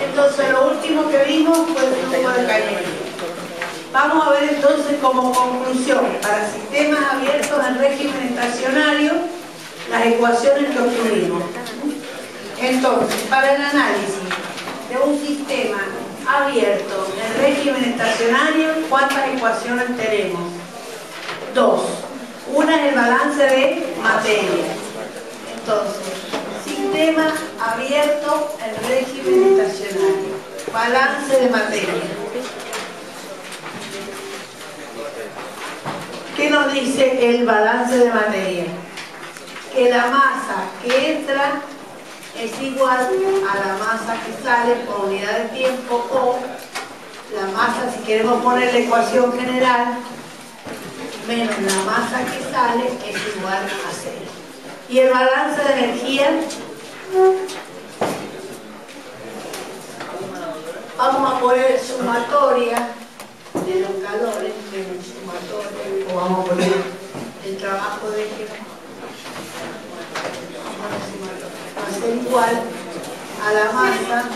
Entonces lo último que vimos fue el flujo de Cañedo. Vamos a ver entonces como conclusión, para sistemas abiertos en régimen estacionario, las ecuaciones que obtuvimos. Entonces, para el análisis de un sistema abierto en régimen estacionario, ¿cuántas ecuaciones tenemos? Dos. Una es el balance de materia. Entonces, sistema abierto en régimen estacionario, balance de materia. ¿Qué nos dice el balance de materia? Que la masa que entra es igual a la masa que sale por unidad de tiempo, o la masa, si queremos poner la ecuación general, menos la masa que sale es igual a 0. Y el balance de energía, vamos a poner sumatoria de los calores, menos sumatoria, o vamos a poner el trabajo de eje, va a ser igual a la masa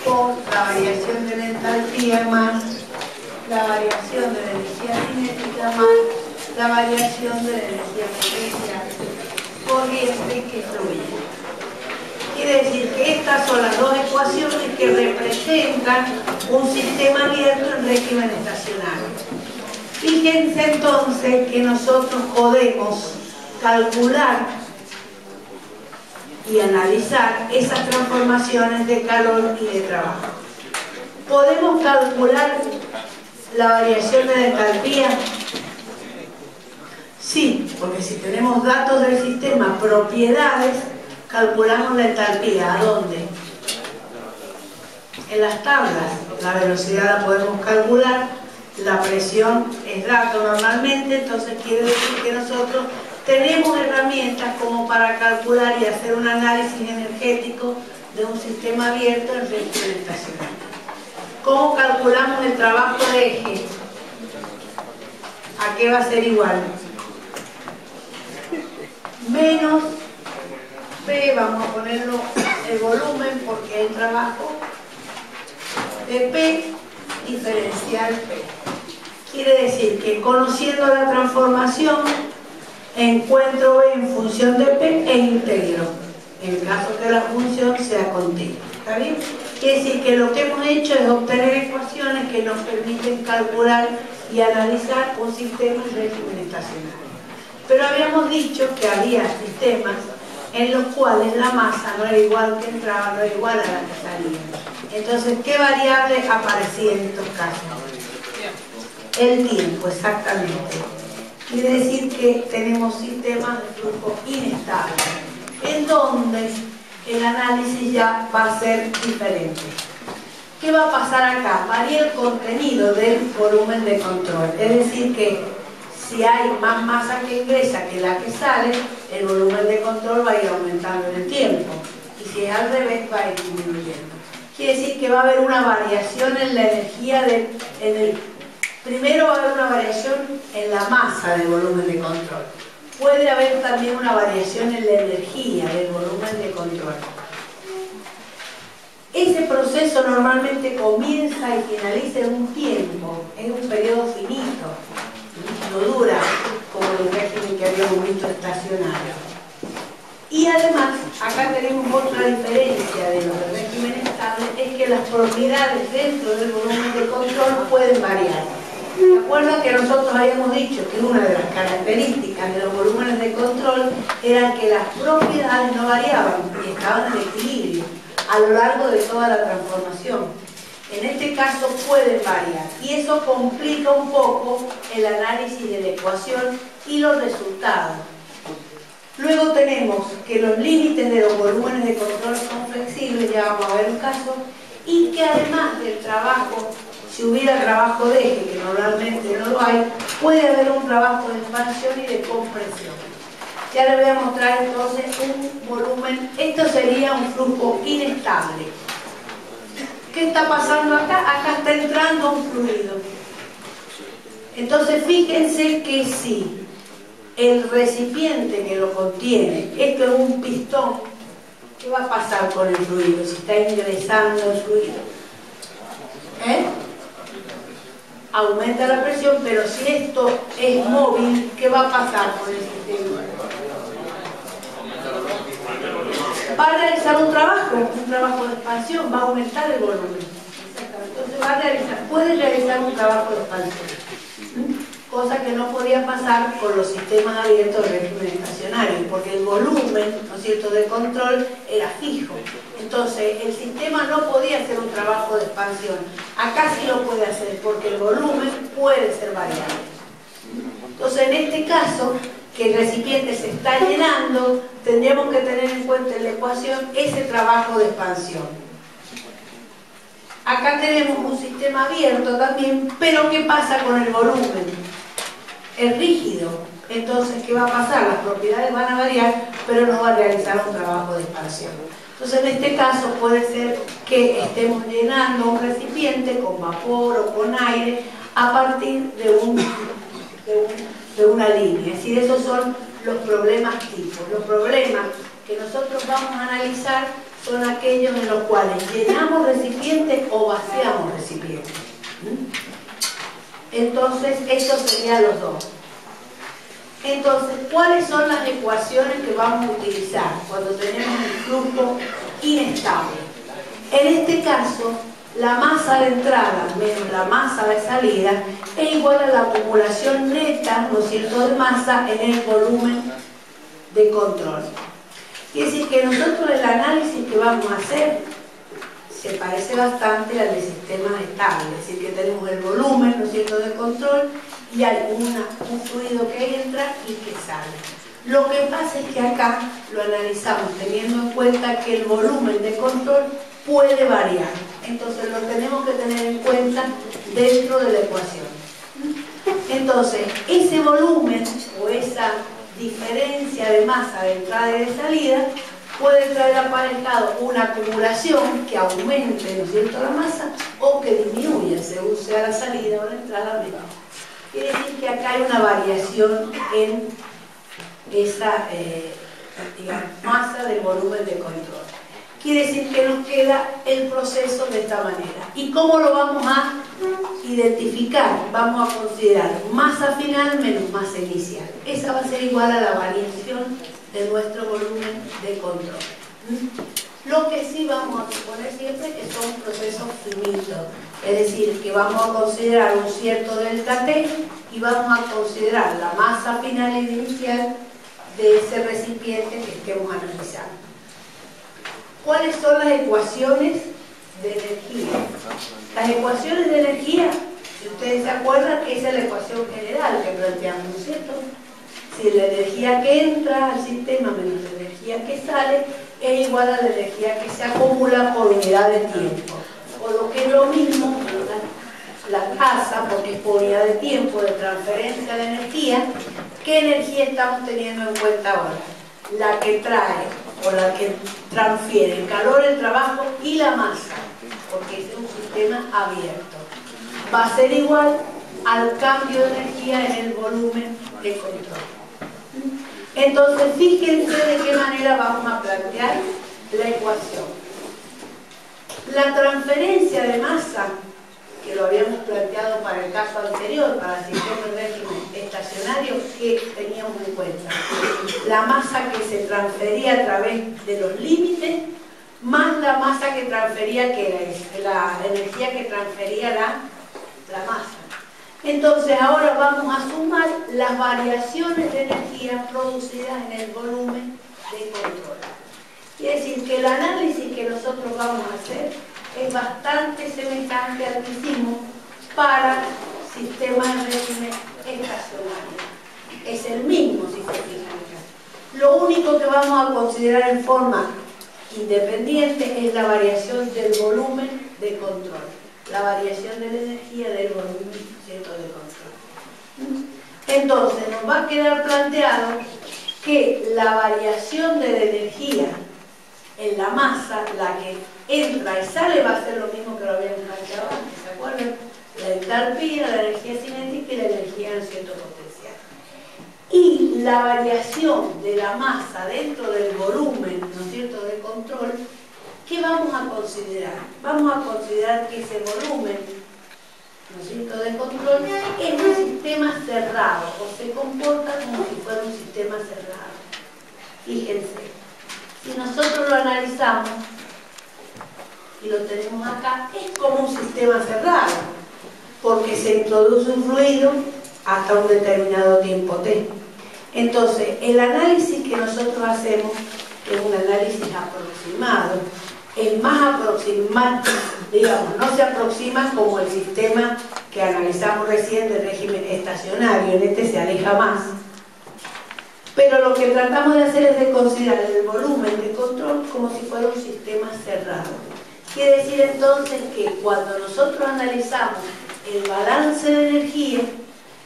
por la variación de la entalpía más la variación de la energía cinética más la variación de la energía potencial corriente que fluye. Quiere decir que estas son las dos ecuaciones que representan un sistema abierto en régimen estacionario. Fíjense entonces que nosotros podemos calcular y analizar esas transformaciones de calor y de trabajo. ¿Podemos calcular la variación de la entalpía? Sí, porque si tenemos datos del sistema, propiedades, calculamos la entalpía. ¿A dónde? En las tablas. La velocidad la podemos calcular, la presión es dato normalmente, entonces quiere decir que nosotros tenemos herramientas como para calcular y hacer un análisis energético de un sistema abierto en régimen estacionario. ¿Cómo calculamos el trabajo de eje? ¿A qué va a ser igual? Menos P, vamos a ponerlo el volumen porque es el trabajo de P diferencial P. Quiere decir que conociendo la transformación encuentro B en función de P e integro, en caso que la función sea continua. ¿Está bien? Quiere decir que lo que hemos hecho es obtener ecuaciones que nos permiten calcular y analizar un sistema en régimen estacionario. Pero habíamos dicho que había sistemas en los cuales la masa no era igual que entraba, no era igual a la que salía. Entonces, ¿qué variable aparecía en estos casos? El tiempo, exactamente. Quiere decir que tenemos sistemas de flujo inestable, en donde el análisis ya va a ser diferente. ¿Qué va a pasar acá? Varía el contenido del volumen de control. Es decir que si hay más masa que ingresa que la que sale, el volumen de control va a ir aumentando en el tiempo. Y si es al revés, va a ir disminuyendo. Quiere decir que va a haber una variación en la energía primero va a haber una variación en la masa del volumen de control. Puede haber también una variación en la energía del volumen de control. Ese proceso normalmente comienza y finaliza en un tiempo, en un periodo finito, no dura como el régimen que habíamos visto estacionario. Y además, acá tenemos otra diferencia de los del régimen estable, es que las propiedades dentro del volumen de control pueden variar. ¿Se acuerdan que nosotros habíamos dicho que una de las características de los volúmenes de control era que las propiedades no variaban y estaban en equilibrio a lo largo de toda la transformación? En este caso pueden variar y eso complica un poco el análisis de la ecuación y los resultados. Luego tenemos que los límites de los volúmenes de control son flexibles, ya vamos a ver un caso, y que además del trabajo, si hubiera trabajo de eje, que normalmente no lo hay, puede haber un trabajo de expansión y de compresión. Ya les voy a mostrar entonces un volumen. Esto sería un flujo inestable. ¿Qué está pasando acá? Acá está entrando un fluido. Entonces fíjense que si el recipiente que lo contiene, esto es un pistón, ¿qué va a pasar con el fluido si está ingresando el fluido? Aumenta la presión, pero si esto es móvil, ¿qué va a pasar con el sistema? Va a realizar un trabajo de expansión, va a aumentar el volumen. Entonces puede realizar un trabajo de expansión, cosa que no podía pasar con los sistemas abiertos de régimen estacionario, porque el volumen, ¿no es cierto?, de control era fijo. Entonces el sistema no podía hacer un trabajo de expansión. Acá sí lo puede hacer, porque el volumen puede ser variable. Entonces en este caso, que el recipiente se está llenando, tendríamos que tener en cuenta en la ecuación ese trabajo de expansión. Acá tenemos un sistema abierto también, pero ¿qué pasa con el volumen? Es rígido. Entonces, ¿qué va a pasar? Las propiedades van a variar, pero no va a realizar un trabajo de expansión. Entonces, en este caso puede ser que estemos llenando un recipiente con vapor o con aire a partir de una línea. Es decir, esos son los problemas tipos. Los problemas que nosotros vamos a analizar son aquellos en los cuales llenamos recipientes o vaciamos recipientes. Entonces, estos serían los dos. Entonces, ¿cuáles son las ecuaciones que vamos a utilizar cuando tenemos un flujo inestable? En este caso, la masa de entrada menos la masa de salida es igual a la acumulación neta, ¿no es cierto?, de masa en el volumen de control. Quiere decir que nosotros el análisis que vamos a hacer se parece bastante al de sistemas estables, es decir, que tenemos el volumen, ¿no es cierto?, de control, y hay un fluido que entra y que sale. Lo que pasa es que acá lo analizamos teniendo en cuenta que el volumen de control puede variar. Entonces lo tenemos que tener en cuenta dentro de la ecuación. Entonces, ese volumen o esa diferencia de masa de entrada y de salida puede traer aparejado una acumulación que aumente, ¿no es cierto?, la masa, o que disminuya según sea la salida o la entrada menor. Quiere decir que acá hay una variación en esa masa del volumen de control. Quiere decir que nos queda el proceso de esta manera. ¿Y cómo lo vamos a identificar? Vamos a considerar masa final menos masa inicial. Esa va a ser igual a la variación de nuestro volumen de control. Lo que sí vamos a suponer siempre que son procesos finitos, es decir, que vamos a considerar un cierto delta T y vamos a considerar la masa final e inicial de ese recipiente que estemos analizando. ¿Cuáles son las ecuaciones de energía? Las ecuaciones de energía, si ustedes se acuerdan, esa es la ecuación general que planteamos, ¿no es cierto? Si la energía que entra al sistema menos la energía que sale es igual a la energía que se acumula por unidad de tiempo. O lo que es lo mismo, la tasa, porque es por unidad de tiempo de transferencia de energía. ¿Qué energía estamos teniendo en cuenta ahora? La que trae o la que transfiere el calor, el trabajo y la masa, porque es un sistema abierto. Va a ser igual al cambio de energía en el volumen de control. Entonces, fíjense de qué manera vamos a plantear la ecuación. La transferencia de masa, que lo habíamos planteado para el caso anterior, para el sistema de régimen estacionario, que teníamos en cuenta la masa que se transfería a través de los límites, más la masa que transfería, que era la energía que transfería la masa. Entonces ahora vamos a sumar las variaciones de energía producidas en el volumen de control. Quiere decir que el análisis que nosotros vamos a hacer es bastante semejante al que hicimos para sistemas de régimen estacionario. Es el mismo si se fijan. Lo único que vamos a considerar en forma independiente es la variación del volumen de control, la variación de la energía del volumen, ¿cierto?, de control. Entonces nos va a quedar planteado que la variación de la energía en la masa, la que entra y sale, va a ser lo mismo que lo habíamos planteado antes, ¿se acuerdan? La entalpía, la energía cinética y la energía en cierto potencial. Y y la variación de la masa dentro del volumen, ¿no es cierto?, de control, ¿qué vamos a considerar? Vamos a considerar que ese volumen, ¿no es cierto?, de control es un sistema cerrado o se comporta como si fuera un sistema cerrado. Fíjense, si nosotros lo analizamos y lo tenemos acá, es como un sistema cerrado, porque se introduce un fluido hasta un determinado tiempo t. Entonces, el análisis que nosotros hacemos es un análisis aproximado, es más aproximado, digamos, no se aproxima como el sistema que analizamos recién del régimen estacionario, en este se aleja más. Pero lo que tratamos de hacer es de considerar el volumen de control como si fuera un sistema cerrado. Quiere decir entonces que cuando nosotros analizamos el balance de energía,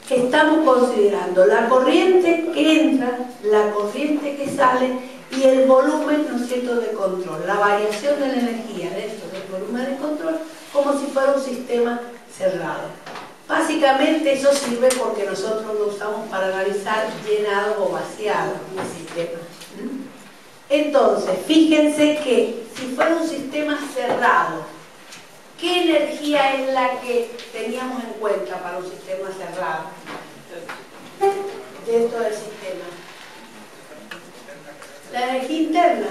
estamos considerando la corriente que entra, la corriente que sale y el volumen, ¿no es cierto?, de control, la variación de la energía dentro del volumen de control como si fuera un sistema cerrado. Básicamente eso sirve porque nosotros lo usamos para analizar llenado o vaciado el sistema. Entonces, fíjense que si fuera un sistema cerrado, ¿qué energía es la que teníamos en cuenta para un sistema cerrado dentro del sistema? La energía interna.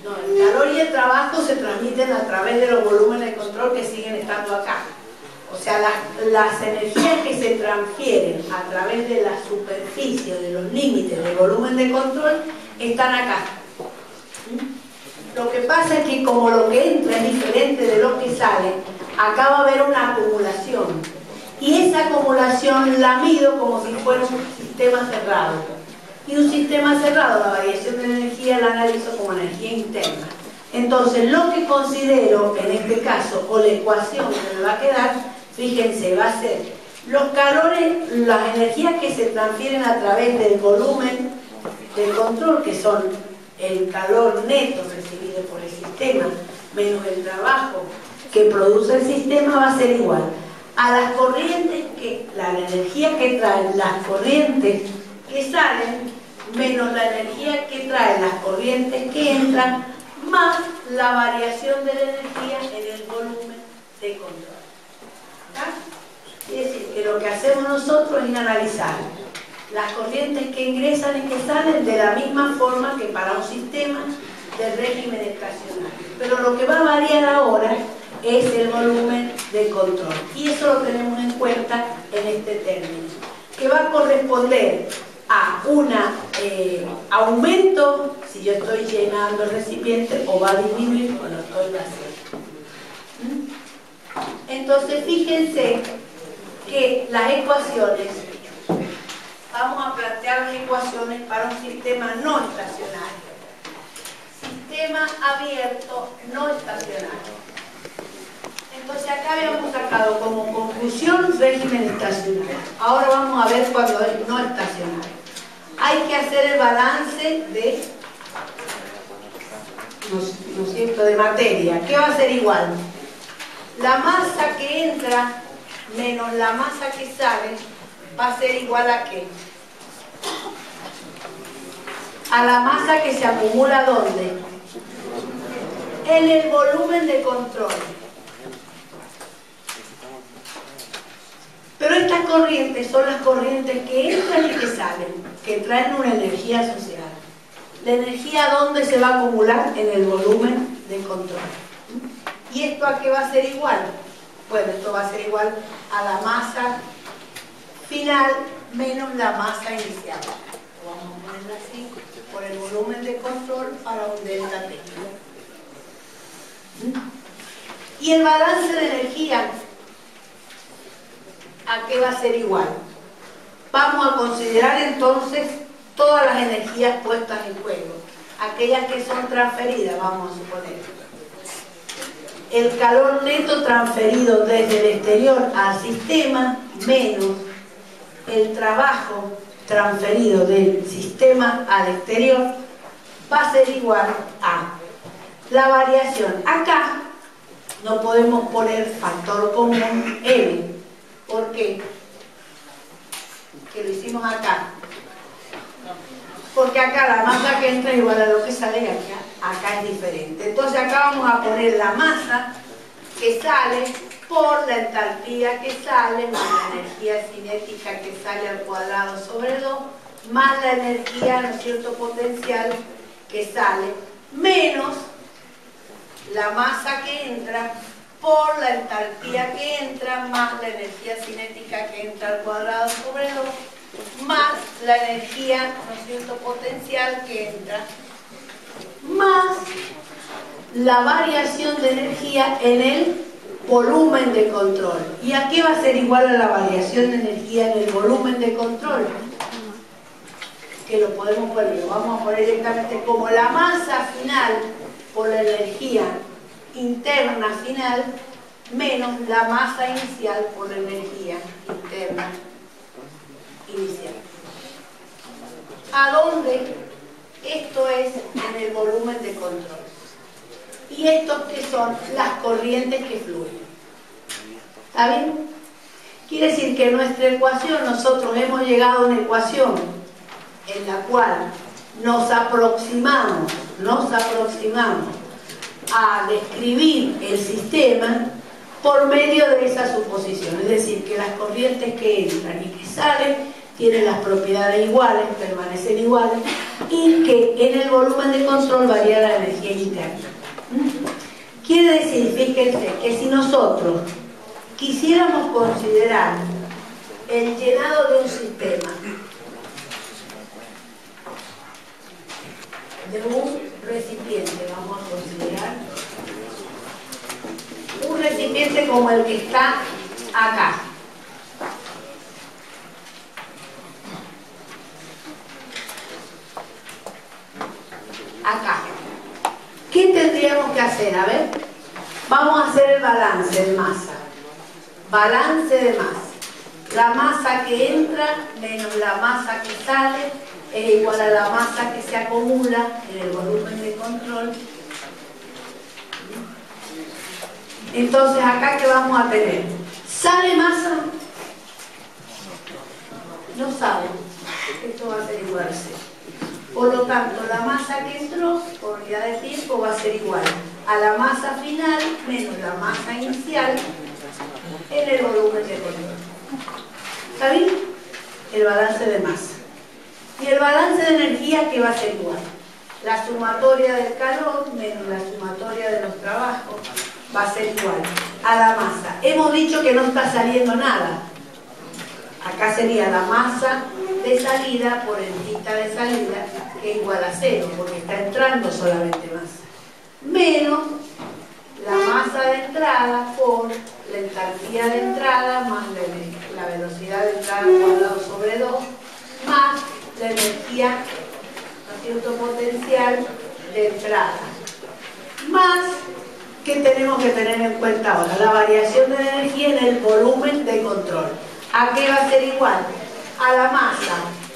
No, el calor y el trabajo se transmiten a través de los volúmenes de control que siguen estando acá. O sea, las energías que se transfieren a través de la superficie, de los límites del volumen de control, están acá. Lo que pasa es que como lo que entra es diferente de lo que sale, acá va a haber una acumulación. Y esa acumulación la mido como si fuera un sistema cerrado. Y un sistema cerrado, la variación de la energía la analizo como energía interna. Entonces, lo que considero en este caso, o la ecuación que me va a quedar, fíjense, va a ser los calores, las energías que se transfieren a través del volumen de control, que son el calor neto recibido por el sistema, menos el trabajo que produce el sistema, va a ser igual a las corrientes que, la energía que traen las corrientes que salen, menos la energía que traen las corrientes que entran, más la variación de la energía en el volumen de control. Es decir, que lo que hacemos nosotros es analizar las corrientes que ingresan y que salen de la misma forma que para un sistema de régimen estacionario. Pero lo que va a variar ahora es el volumen de control. Y eso lo tenemos en cuenta en este término, que va a corresponder a un aumento si yo estoy llenando el recipiente, o va a disminuir cuando estoy vaciando. Entonces, fíjense que las ecuaciones, vamos a plantear las ecuaciones para un sistema no estacionario. Sistema abierto no estacionario. Entonces acá habíamos sacado como conclusión régimen estacionario. Ahora vamos a ver cuando es no estacionario. Hay que hacer el balance de, ¿no es cierto?, de materia. ¿Qué va a ser igual? La masa que entra menos la masa que sale va a ser igual a ¿qué? A la masa que se acumula ¿dónde? En el volumen de control. Pero estas corrientes son las corrientes que entran y que salen, que traen una energía asociada. ¿La energía dónde se va a acumular? En el volumen de control. ¿Y esto a qué va a ser igual? Bueno, esto va a ser igual a la masa final menos la masa inicial. Vamos a ponerla así, por el volumen de control para un delta T. Y el balance de energía, ¿a qué va a ser igual? Vamos a considerar entonces todas las energías puestas en juego, aquellas que son transferidas, vamos a suponer. El calor neto transferido desde el exterior al sistema menos el trabajo transferido del sistema al exterior va a ser igual a la variación. Acá no podemos poner factor común M. ¿Por qué? Que lo hicimos acá. porque acá la masa que entra es igual a lo que sale y acá es diferente. Entonces acá vamos a poner la masa que sale por la entalpía que sale, más la energía cinética que sale al cuadrado sobre 2, más la energía, ¿no es cierto?, potencial que sale, menos la masa que entra por la entalpía que entra, más la energía cinética que entra al cuadrado sobre 2, más la energía, ¿no es cierto?, potencial que entra, más la variación de energía en el volumen de control. ¿Y a qué va a ser igual a la variación de energía en el volumen de control? Que lo podemos poner, lo vamos a poner directamente como la masa final por la energía interna final menos la masa inicial por la energía interna inicial. ¿A dónde? Esto es en el volumen de control. ¿Y estos qué son? Las corrientes que fluyen. ¿Está bien? Quiere decir que en nuestra ecuación nosotros hemos llegado a una ecuación en la cual nos aproximamos a describir el sistema por medio de esa suposición. Es decir, que las corrientes que entran y que salen tienen las propiedades iguales, permanecen iguales, y que en el volumen de control varía la energía interna. Quiere decir, fíjense, que si nosotros quisiéramos considerar el llenado de un sistema, de un recipiente, vamos a considerar un recipiente como el que está acá. Acá. ¿Qué tendríamos que hacer? A ver, vamos a hacer el balance de masa. Balance de masa. La masa que entra menos la masa que sale es igual a la masa que se acumula en el volumen de control. Entonces, acá, ¿qué vamos a tener? ¿Sale masa? No sale. Esto va a ser igual a cero. Por lo tanto, la masa que entró por unidad de tiempo va a ser igual a la masa final menos la masa inicial en el volumen de control. ¿Está bien? El balance de masa. Y el balance de energía, que va a ser igual. La sumatoria del calor menos la sumatoria de los trabajos va a ser igual a la masa. Hemos dicho que no está saliendo nada. Acá sería la masa de salida por el θ de salida, que es igual a 0, porque está entrando solamente masa. Menos la masa de entrada por la entalpía de entrada más la velocidad de entrada al cuadrado sobre 2, más la energía, ¿no es cierto?, potencial de entrada. Más, ¿qué tenemos que tener en cuenta ahora? La variación de energía en el volumen de control. ¿A qué va a ser igual? A la masa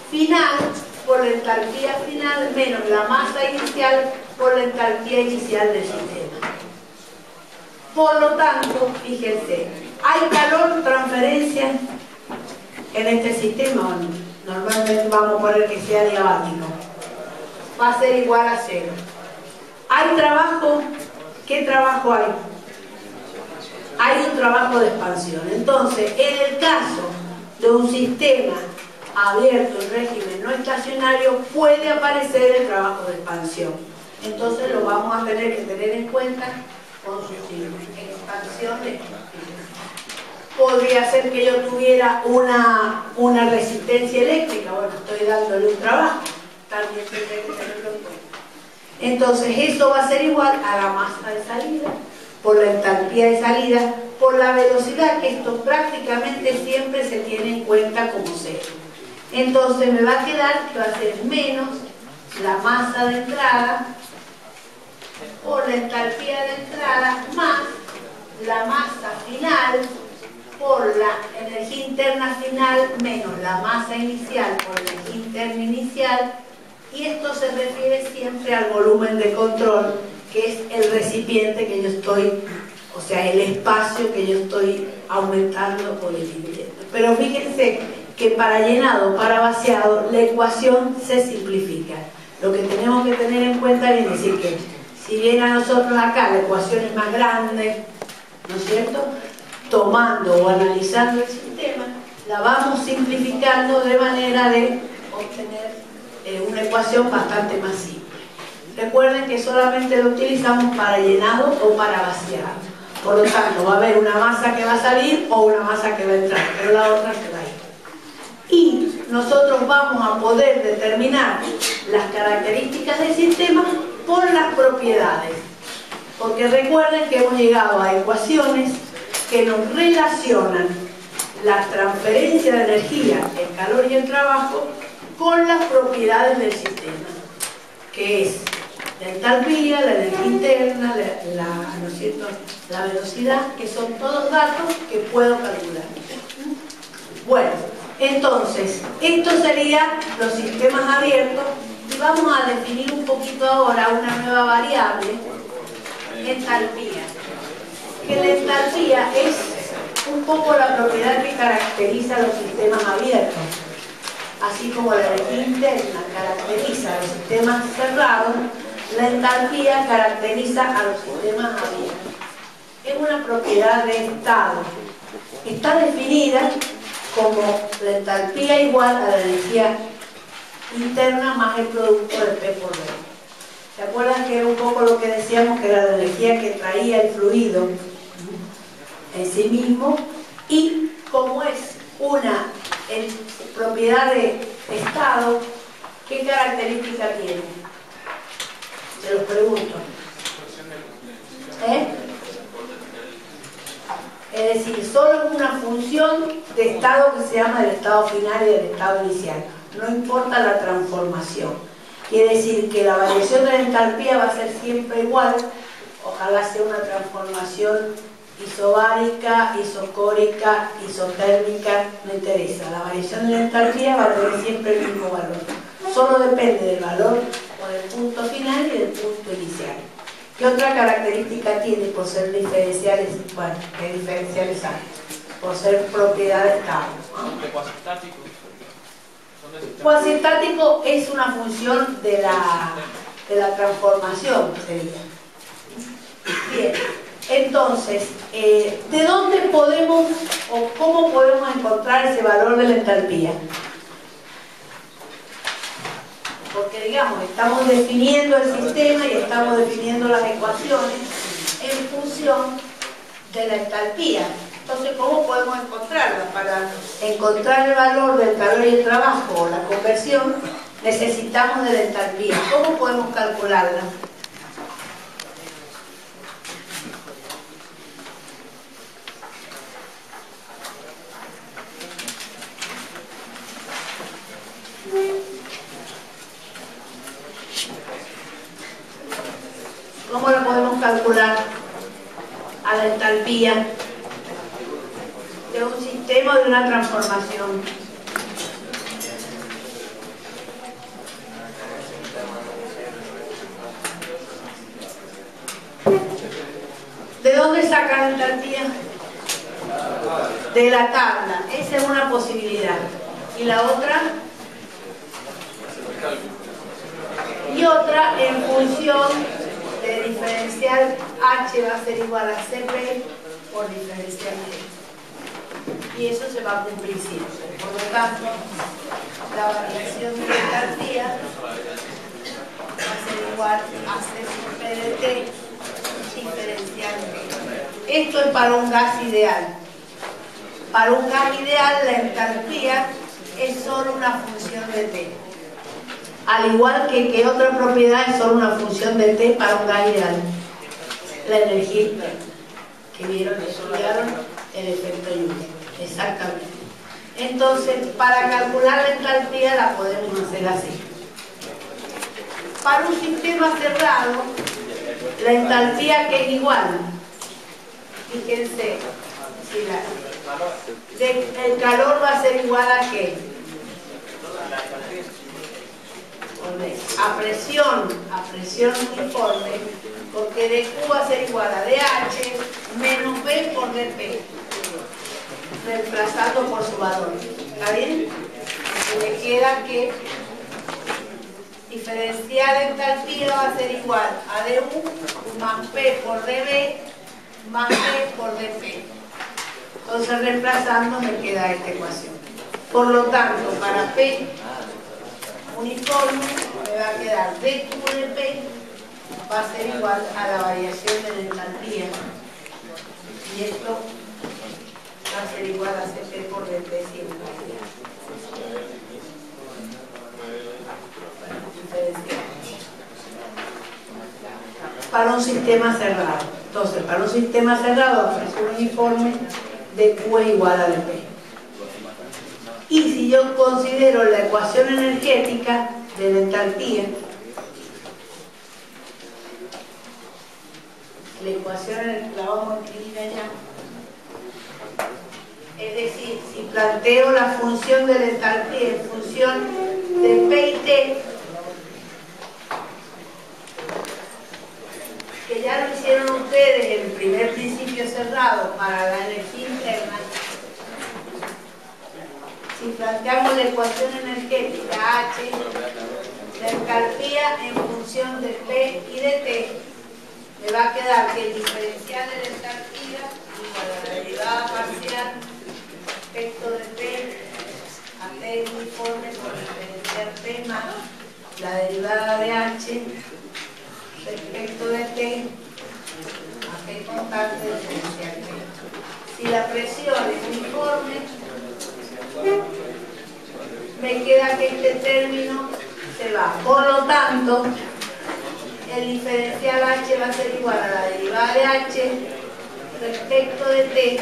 final por la entalpía final menos la masa inicial por la entalpía inicial del sistema. Por lo tanto, fíjense, ¿hay calor transferencia en este sistema o no? Normalmente vamos a poner que sea diabático. Va a ser igual a 0. ¿Hay trabajo? ¿Qué trabajo hay? Hay un trabajo de expansión. Entonces, en el caso de un sistema abierto en régimen no estacionario, puede aparecer el trabajo de expansión. Entonces, lo vamos a tener que tener en cuenta con su signo. Expansión de podría ser que yo tuviera una resistencia eléctrica. Bueno, estoy dándole un trabajo. También tendré que tenerlo en cuenta. Entonces, eso va a ser igual a la masa de salida por la entalpía de salida, por la velocidad, que esto prácticamente siempre se tiene en cuenta como 0. Entonces me va a quedar que va a ser menos la masa de entrada por la entalpía de entrada más la masa final por la energía interna final menos la masa inicial por la energía interna inicial, y esto se refiere siempre al volumen de control, que es el recipiente que yo estoy, o sea, el espacio que yo estoy aumentando o disminuyendo. Pero fíjense que para llenado, para vaciado, la ecuación se simplifica. Lo que tenemos que tener en cuenta es decir que si bien a nosotros acá la ecuación es más grande, ¿no es cierto?, tomando o analizando el sistema, la vamos simplificando de manera de obtener una ecuación bastante más simple. Recuerden que solamente lo utilizamos para llenado o para vaciado. Por lo tanto, va a haber una masa que va a salir o una masa que va a entrar, pero la otra se va a ir. Y nosotros vamos a poder determinar las características del sistema por las propiedades. Porque recuerden que hemos llegado a ecuaciones que nos relacionan la transferencia de energía, el calor y el trabajo con las propiedades del sistema, que es la entalpía, la energía interna, ¿no es cierto?, la velocidad, que son todos datos que puedo calcular. Bueno, entonces, esto serían los sistemas abiertos y vamos a definir un poquito ahora una nueva variable, entalpía. Que la entalpía es un poco la propiedad que caracteriza a los sistemas abiertos. Así como la energía interna caracteriza a los sistemas cerrados, la entalpía caracteriza a los sistemas abiertos. Es una propiedad de estado. Está definida como la entalpía igual a la energía interna más el producto de P por V. ¿Se acuerdan que era un poco lo que decíamos, que era la energía que traía el fluido en sí mismo? Y como es una propiedad de estado, ¿qué característica tiene? Se los pregunto. Es decir, solo es una función de estado que se llama el estado final y el estado inicial. No importa la transformación. Quiere decir que la variación de la entalpía va a ser siempre igual. Ojalá sea una transformación isobárica, isocórica, isotérmica, no interesa. La variación de la entalpía va a tener siempre el mismo valor. Solo depende del valor o del punto final y del punto inicial. ¿Qué otra característica tiene por ser diferenciales? Bueno, ¿qué diferenciales hay? Por ser propiedad de estado, ¿no? Cuasistático es una función de la transformación, sería. Bien, entonces, ¿de dónde podemos o cómo podemos encontrar ese valor de la entalpía? Porque, digamos, estamos definiendo el sistema y estamos definiendo las ecuaciones en función de la entalpía. Entonces, ¿cómo podemos encontrarla? Para encontrar el valor del calor y el trabajo o la conversión, necesitamos de la entalpía. ¿Cómo podemos calcularla? ¿Cómo la podemos calcular a la entalpía de un sistema o de una transformación? ¿De dónde saca la entalpía? De la tabla. Esa es una posibilidad. ¿Y la otra? Y otra en función de diferencial H va a ser igual a CP por diferencial D. Y eso se va a cumplir siempre. Por lo tanto, la variación de la entalpía va a ser igual a CP de T diferencial D. Esto es para un gas ideal. Para un gas ideal, la entalpía es solo una función de T. Al igual que otra propiedad es solo una función de T para un gas ideal. La energía interna, que vieron, estudiaron el efecto Joule. Exactamente. Entonces, para calcular la entalpía la podemos hacer así. Para un sistema cerrado, la entalpía que es igual, fíjense, si el calor va a ser igual a ¿qué? A presión uniforme, porque dQ va a ser igual a dH menos B por dP, reemplazando por su valor. ¿Está bien? Y me queda que diferencial de entalpía va a ser igual a dU más P por dB más P por dP. Entonces, reemplazando me queda esta ecuación. Por lo tanto, para P uniforme me va a quedar dQ de P va a ser igual a la variación de la entalpía. Y esto va a ser igual a Cp por dP siempre. Para un sistema cerrado. Entonces, para un sistema cerrado, la presión uniforme de Q es igual a dP. Y si yo considero la ecuación energética de la entalpía, la ecuación la vamos a escribir allá. Es decir, si planteo la función de la entalpía en función de P y T, que ya lo hicieron ustedes en el primer principio cerrado para la energía interna, si planteamos la ecuación energética H, la entalpía en función de P y de T, me va a quedar que el diferencial de la entalpía igual a la derivada parcial respecto de P a T uniforme por diferencial P más la derivada de H respecto de T a P constante diferencial P. Si la presión es uniforme, me queda que este término se va. Por lo tanto, el diferencial H va a ser igual a la derivada de H respecto de T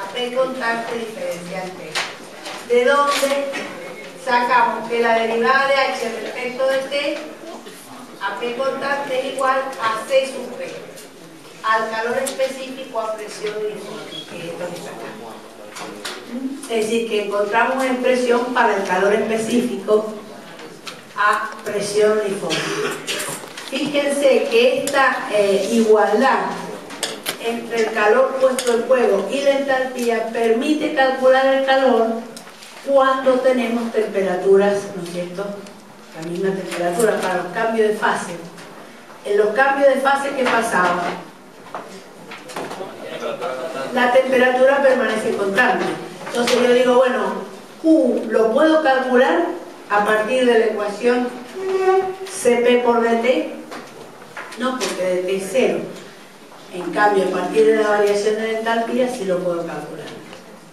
a P constante diferencial T. ¿De dónde sacamos que la derivada de H respecto de T a P constante es igual a C sub P, al calor específico a presión uniforme, que es lo que sacamos? Es decir, que encontramos una expresión para el calor específico a presión uniforme. Fíjense que esta igualdad entre el calor puesto en juego y la entalpía permite calcular el calor cuando tenemos temperaturas, ¿no es cierto?, la misma temperatura para los cambios de fase. En los cambios de fase, ¿qué pasaba? La temperatura permanece constante. Entonces yo digo, bueno, Q lo puedo calcular a partir de la ecuación Cp por dt. No, porque dt es 0. En cambio, a partir de la variación de la entalpía sí lo puedo calcular,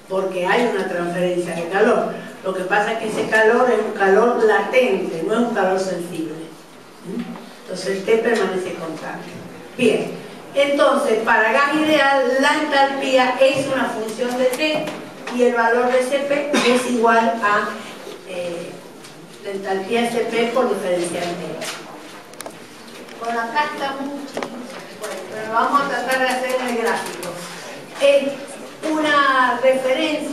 porque hay una transferencia de calor. Lo que pasa es que ese calor es un calor latente, no es un calor sensible. Entonces el T permanece constante. Bien, entonces para gas ideal la entalpía es una función de T y el valor de Cp es igual a la entalpía Cp por diferencial T. Bueno, acá está muy chiquito, pero vamos a tratar de hacer en el gráfico. Es una referencia